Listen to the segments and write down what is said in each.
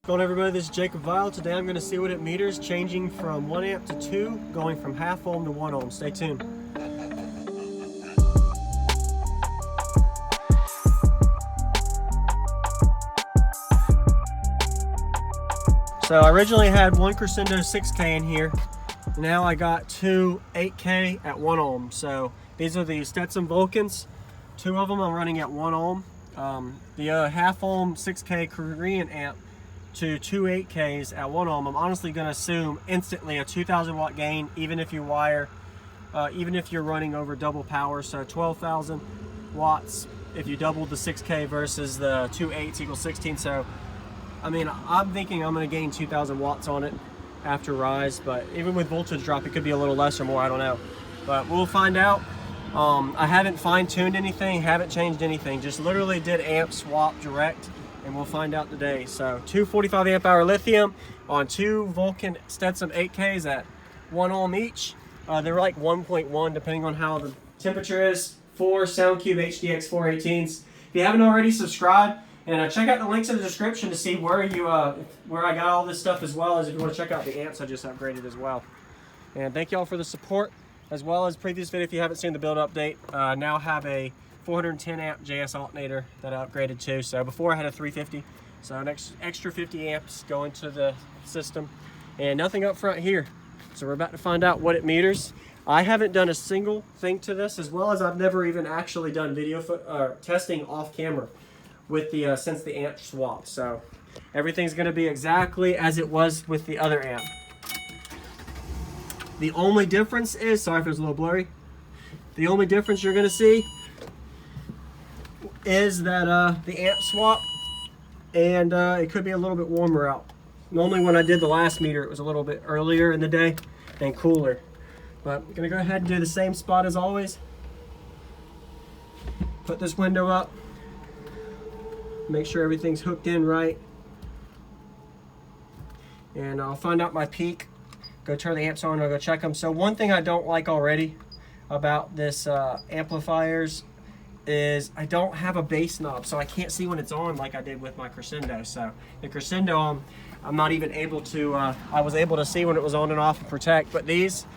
What's going on, everybody? This is Jacob Vile. Today I'm going to see what it meters changing from 1 amp to 2, going from half ohm to 1 ohm. Stay tuned. So I originally had one Crescendo 6K in here. Now I got two 8K at 1 ohm. So these are the Stetson Vulcans. Two of them I'm running at 1 ohm. The half ohm 6K Korean amp to two 8Ks at 1 ohm, I'm honestly going to assume instantly a 2,000 watt gain, even if you wire, even if you're running over double power. So 12,000 watts if you double the 6K versus the 2 8s equals 16. So I mean, I'm thinking I'm going to gain 2,000 watts on it after rise, but even with voltage drop, it could be a little less or more, I don't know. But we'll find out. I haven't fine-tuned anything, haven't changed anything, just literally did amp swap direct, and we'll find out today. So two 45 amp hour lithium on two Vulcan Stetson 8Ks at 1 ohm each. They're like 1.1 depending on how the temperature is. 4 SoundCube HDX 418s. If you haven't already, subscribe. And check out the links in the description to see where where I got all this stuff, as well as if you want to check out the amps I just upgraded as well. And thank you all for the support, as well as previous video. If you haven't seen the build update, now have a 410 amp JS alternator that I upgraded to. So before I had a 350, so an extra 50 amps going to the system, and nothing up front here. So we're about to find out what it meters. I haven't done a single thing to this, as well as I've never even actually done video testing off camera with the since the amp swap. So everything's going to be exactly as it was with the other amp. The only difference is, sorry if it was a little blurry, the only difference you're going to see is that the amp swap, and it could be a little bit warmer out. Normally when I did the last meter, it was a little bit earlier in the day and cooler. But I'm going to go ahead and do the same spot as always. Put this window up. Make sure everything's hooked in right. And I'll find out my peak. Go turn the amps on and I'll go check them. So one thing I don't like already about this amplifiers is I don't have a bass knob, so I can't see when it's on like I did with my Crescendo. So the Crescendo, I'm not even able to, I was able to see when it was on and off and protect, but these,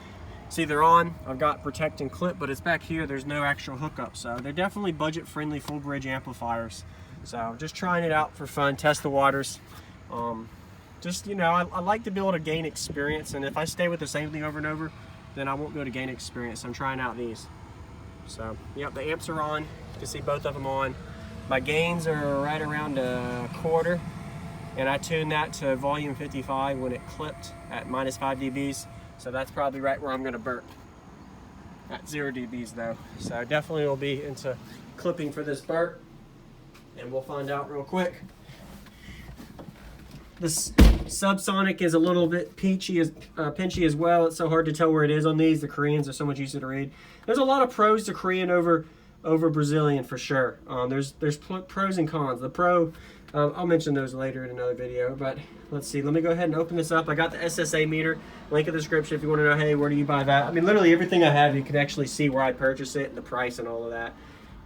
see, they're on. I've got protect and clip, but it's back here. There's no actual hookup. So they're definitely budget-friendly full bridge amplifiers. So just trying it out for fun, test the waters. Just, you know, I like to be able to gain experience, and if I stay with the same thing over and over, then I won't be able to gain experience. So I'm trying out these. So, yep, the amps are on. You can see both of them on. My gains are right around a quarter, and I tuned that to volume 55 when it clipped at -5 dBs. So that's probably right where I'm going to burp. At 0 dBs though. So definitely will be into clipping for this burp. And we'll find out real quick. This subsonic is a little bit pinchy as well. It's so hard to tell where it is on these. The Koreans are so much easier to read. There's a lot of pros to Korean over Brazilian for sure. There's pros and cons. The pro, I'll mention those later in another video. But let's see. Let me go ahead and open this up. I got the SSA meter. Link in the description if you want to know, hey, where do you buy that? I mean, literally everything I have, you can actually see where I purchase it and the price and all of that.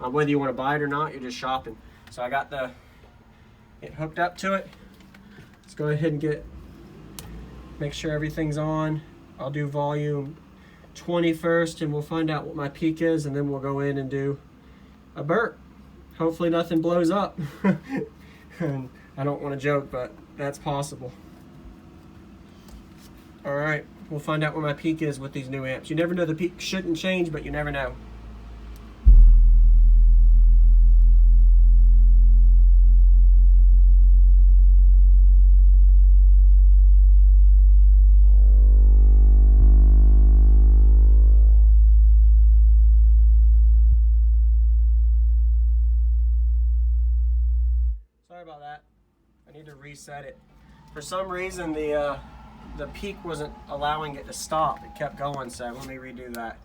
Whether you want to buy it or not, you're just shopping. So I got it hooked up to it. Let's go ahead and make sure everything's on. I'll do volume 20 first, and we'll find out what my peak is, and then we'll go in and do a burp. Hopefully nothing blows up. And I don't want to joke, but that's possible. All right, we'll find out where my peak is with these new amps. You never know, the peak shouldn't change, but you never know. Sorry about that. I need to reset it. For some reason, the peak wasn't allowing it to stop. It kept going, so let me redo that.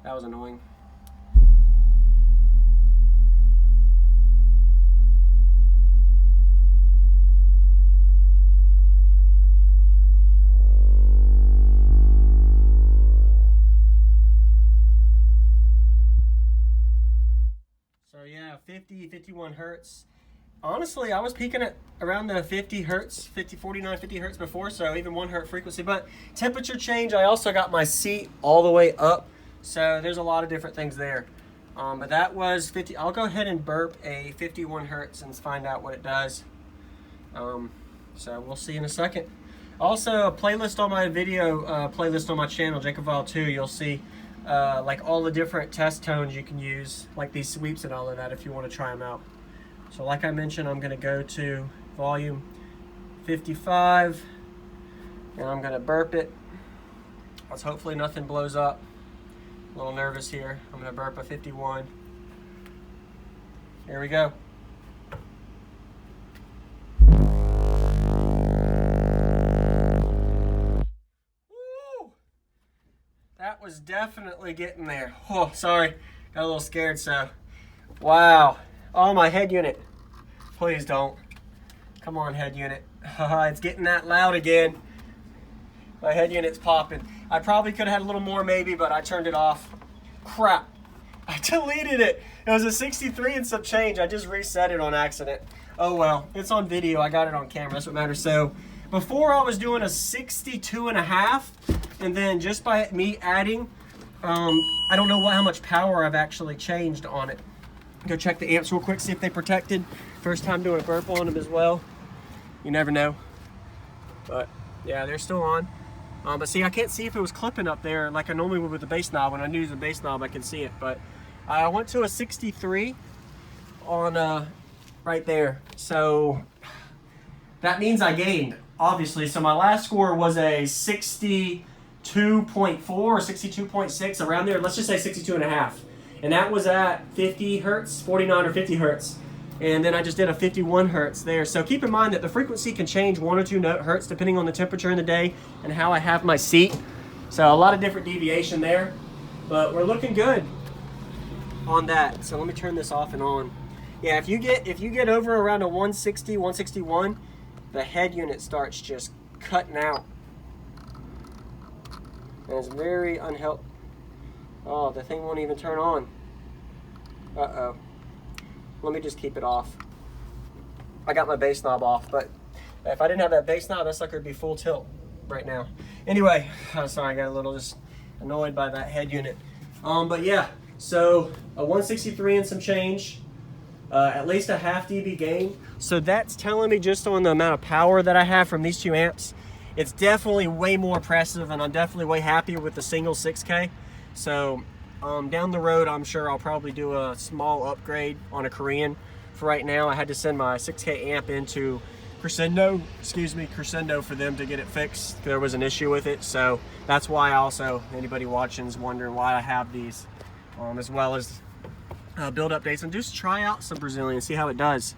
That was annoying. So yeah, 51 hertz. honestly, I was peaking at around the 50 hertz, 49, 50 hertz before, so even 1 hertz frequency. But temperature change, I also got my seat all the way up, so there's a lot of different things there. But that was 50. I'll go ahead and burp a 51 hertz and find out what it does. So we'll see in a second. Also, a playlist on my video, playlist on my channel, Jacob Vile 2, you'll see like all the different test tones you can use, like these sweeps and all of that if you want to try them out. So like I mentioned, I'm going to go to volume 55 and I'm going to burp it. Let's hopefully nothing blows up. A little nervous here. I'm going to burp a 51. Here we go. That was definitely getting there. Oh, sorry. Got a little scared, so. Wow. Oh, my head unit. Please don't. Come on, head unit. It's getting that loud again. My head unit's popping. I probably could have had a little more maybe, but I turned it off. Crap. I deleted it. It was a 63 and some change. I just reset it on accident. Oh, well. It's on video. I got it on camera. That's what matters. So, before I was doing a 62.5, and then just by me adding, I don't know how much power I've actually changed on it. Go check the amps real quick, see if they protected. First time doing a burp on them as well. You never know. But yeah, they're still on. But see, I can't see if it was clipping up there like I normally would with the bass knob. When I use the bass knob, I can see it. But I went to a 63 on right there. So that means I gained, obviously. So my last score was a 62.4 or 62.6, around there. Let's just say 62.5. And that was at 50 hertz, 49 or 50 hertz. And then I just did a 51 hertz there. So keep in mind that the frequency can change 1 or 2 hertz depending on the temperature in the day and how I have my seat. So a lot of different deviation there. But we're looking good on that. So let me turn this off and on. Yeah, if you get over around a 160, 161, the head unit starts just cutting out. And it's very unhelpful. Oh, the thing won't even turn on. Uh-oh. Let me just keep it off. I got my bass knob off, but if I didn't have that bass knob, that sucker would be full tilt right now. Anyway, I'm sorry, I got a little just annoyed by that head unit. But yeah, so a 163 and some change, at least a half dB gain. So that's telling me just on the amount of power that I have from these two amps, it's definitely way more impressive, and I'm definitely way happier with the single 6K. So down the road, I'm sure I'll probably do a small upgrade on a Korean. For right now, I had to send my 6K amp into Crescendo for them to get it fixed. There was an issue with it, so that's why anybody watching is wondering why I have these, as well as build updates, and just try out some Brazilian, see how it does.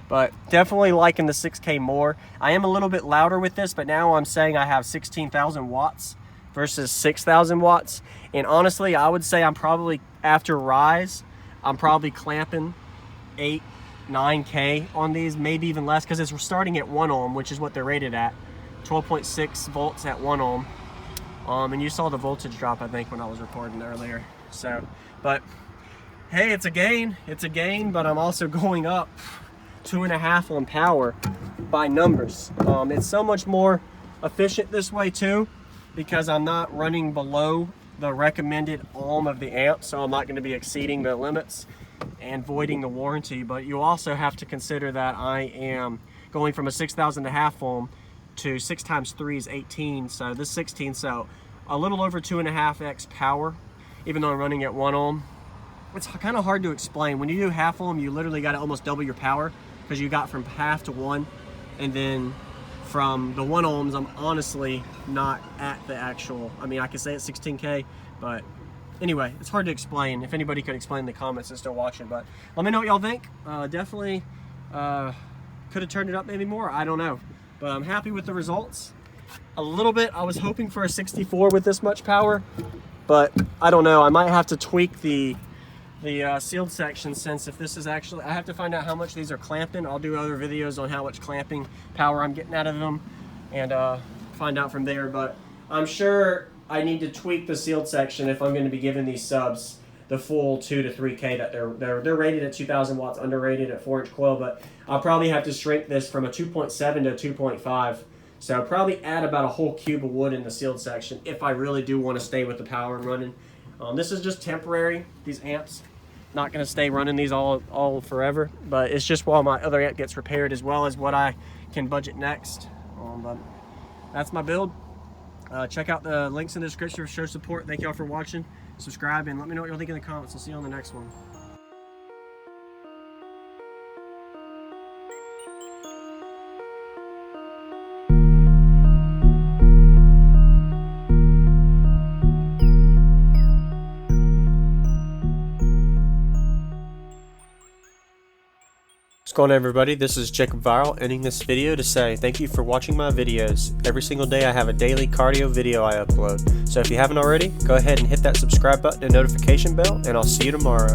But definitely liking the 6K more. I am a little bit louder with this, but now I'm saying I have 16,000 watts versus 6,000 watts. And honestly, I would say I'm probably, after Rise, I'm probably clamping 8, 9K on these, maybe even less, because it's starting at 1 ohm, which is what they're rated at. 12.6 volts at 1 ohm. And you saw the voltage drop, I think, when I was recording earlier. So, but hey, it's a gain. It's a gain, but I'm also going up 2.5 on power by numbers. It's so much more efficient this way too, because I'm not running below the recommended ohm of the amp, so I'm not going to be exceeding the limits and voiding the warranty. But you also have to consider that I am going from a 6,000 to half ohm to 6 times 3 is 18, so this 16, so a little over 2.5x power, even though I'm running at 1 ohm. It's kind of hard to explain. When you do half ohm, you literally got to almost double your power, because you got from half to 1, and then from the 1 ohms, I'm honestly not at the actual, I mean, I could say it's 16K, but anyway, it's hard to explain. If anybody could explain in the comments and still watching, but let me know what y'all think. Definitely could have turned it up maybe more, I don't know. But I'm happy with the results. A little bit, I was hoping for a 64 with this much power, but I don't know. I might have to tweak the sealed section, since if this is actually, I have to find out how much these are clamping. I'll do other videos on how much clamping power I'm getting out of them and find out from there. But I'm sure I need to tweak the sealed section if I'm going to be giving these subs the full 2 to 3K that they're rated at 2,000 watts, underrated at 4-inch coil. But I'll probably have to shrink this from a 2.7 to 2.5. So I'll probably add about a whole cube of wood in the sealed section if I really do want to stay with the power and running. This is just temporary, these amps. Not going to stay running these all forever, but it's just while my other amp gets repaired, as well as what I can budget next. But that's my build. Check out the links in the description for show support. Thank y'all for watching. Subscribe and let me know what y'all think in the comments. I'll see you on the next one. What's going on, everybody? This is Jacob Viral, ending this video to say thank you for watching my videos. Every single day I have a daily cardio video I upload. So if you haven't already, go ahead and hit that subscribe button and notification bell, and I'll see you tomorrow.